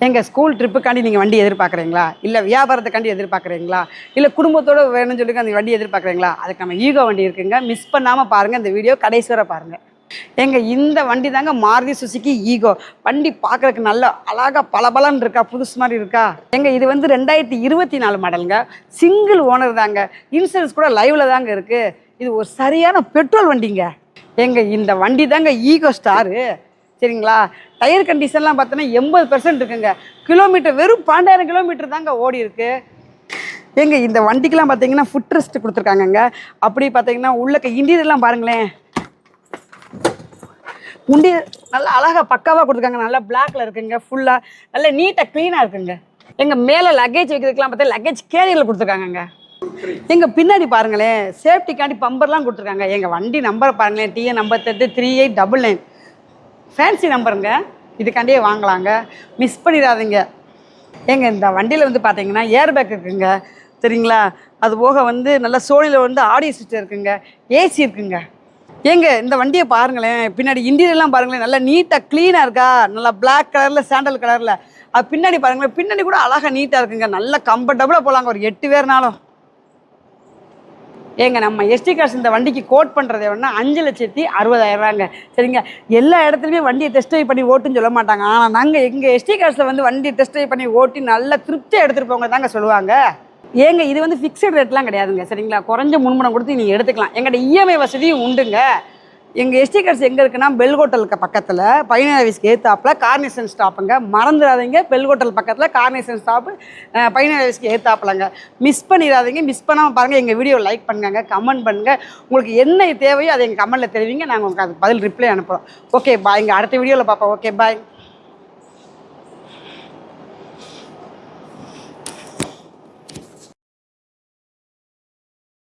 எங்கள் ஸ்கூல் ட்ரிப்புக்காண்டி நீங்கள் வண்டி எதிர்பார்க்குறீங்களா, இல்லை வியாபாரத்துக்காண்டி எதிர்பார்க்குறீங்களா, இல்லை குடும்பத்தோடு வேணும்னு சொல்லி அந்த வண்டி எதிர்பார்க்குறீங்களா? அதுக்கு நம்ம ஈகோ வண்டி இருக்குங்க. மிஸ் பண்ணாமல் பாருங்கள், இந்த வீடியோ கடைசி வரை பாருங்கள். இந்த வண்டி தாங்க மாருதி சுசுகி ஈகோ. வண்டி பார்க்குறதுக்கு நல்ல அழகாக பளபளன்னு இருக்கா, புதுசு மாதிரி இருக்கா. இது வந்து 2024 மாடலுங்க. சிங்கிள் ஓனர் தாங்க. இன்சூரன்ஸ் கூட லைவில் தாங்க இருக்குது. இது ஒரு சரியான பெட்ரோல் வண்டிங்க. இந்த வண்டி தாங்க ஈகோ ஸ்டாரு. சரிங்களா? டயர் கண்டிஷன்லாம் பார்த்தோன்னா 80% இருக்குங்க. கிலோமீட்டர் வெறும் 12,000 கிலோமீட்டர் தாங்க ஓடி இருக்கு. இந்த வண்டிக்கெலாம் பார்த்தீங்கன்னா ஃபுட் ரெஸ்ட் கொடுத்துருக்காங்கங்க. அப்படி பார்த்தீங்கன்னா உள்ளக்க இன்டீரியர்லாம் பாருங்களேன். நல்லா அழகாக பக்காவாக கொடுத்துருக்காங்க. நல்லா பிளாக்ல இருக்குங்க. ஃபுல்லாக நல்லா நீட்டாக க்ளீனாக இருக்குங்க. மேலே லக்கேஜ் வைக்கிறதுக்கெலாம் பார்த்தா லக்கேஜ் கேரியரில் கொடுத்துருக்காங்கங்க. பின்னாடி பாருங்களேன், சேஃப்டிக்காண்டி பம்பர்லாம் கொடுத்துருக்காங்க. வண்டி நம்பரை பாருங்களேன், TN 583899 ஃபேன்சி நம்பருங்க. இதுக்காண்டியே வாங்கலாங்க, மிஸ் பண்ணிடாதீங்க. இந்த வண்டியில் வந்து பார்த்தீங்கன்னா ஏர் பேக் இருக்குங்க. சரிங்களா? அது போக வந்து நல்லா சோழியில் வந்து ஆடியோ சிஸ்டம் இருக்குங்க, ஏசி இருக்குங்க. இந்த வண்டியை பாருங்களேன், பின்னாடி இன்டீரியர்லாம் பாருங்களேன், நல்லா நீட்டாக க்ளீனாக இருக்கா. நல்லா பிளாக் கலரில் சாண்டல் கலரில். அது பின்னாடி பாருங்களேன், பின்னாடி கூட அழகாக நீட்டாக இருக்குங்க. நல்லா கம்ஃபர்டபுளாக போகலாங்க ஒரு 8 பேர்னாலும். நம்ம எஸ்டி கார்ஸ் இந்த வண்டிக்கு கோட் பண்ணுறது எவ்வளோன்னா 5,60,000 சரிங்க. எல்லா இடத்துலையுமே வண்டியை டெஸ்ட் ட்ரைவ் பண்ணி ஓட்டுன்னு சொல்ல மாட்டாங்க. ஆனால் நாங்கள் எங்கள் எஸ்டி கார்ஸில் வந்து வண்டியை டெஸ்ட் ட்ரைவ் பண்ணி ஓட்டி நல்லா திருப்தியாக எடுத்துகிட்டு போங்க தாங்க சொல்லுவாங்க. இது வந்து ஃபிக்ஸட் ரேட்லாம் கிடையாதுங்க. சரிங்களா? குறைஞ்ச முன்மணம் கொடுத்து நீங்கள் எடுத்துக்கலாம். எங்கள்கிட்ட EMI வசதியும் உண்டுங்க. எங்கள் எஸ்டி கார்ஸ் எங்கே இருக்குன்னா பெல் ஹோட்டலுக்கு பக்கத்தில் பதினேழாவதுக்கு ஏற்றாப்புல கார்னேஷன் ஸ்டாப்புங்க. மறந்துடாதீங்க, பெல் ஹோட்டல் பக்கத்தில் கார்னேஷன் ஸ்டாப்பு 17ஆவதுக்கு ஏற்றாப்புலங்க. மிஸ் பண்ணிடாதீங்க. மிஸ் பண்ணாமல் பாருங்கள். எங்கள் வீடியோ லைக் பண்ணுங்க, கமெண்ட் பண்ணுங்கள். உங்களுக்கு என்ன தேவையோ அதை எங்கள் கமெண்ட்டில் தெரிவிங்க. நாங்கள் உங்களுக்கு அதுக்கு பதில் ரிப்ளை அனுப்புகிறோம். Okay bye. அடுத்த வீடியோவில் பார்ப்போம். Okay bye.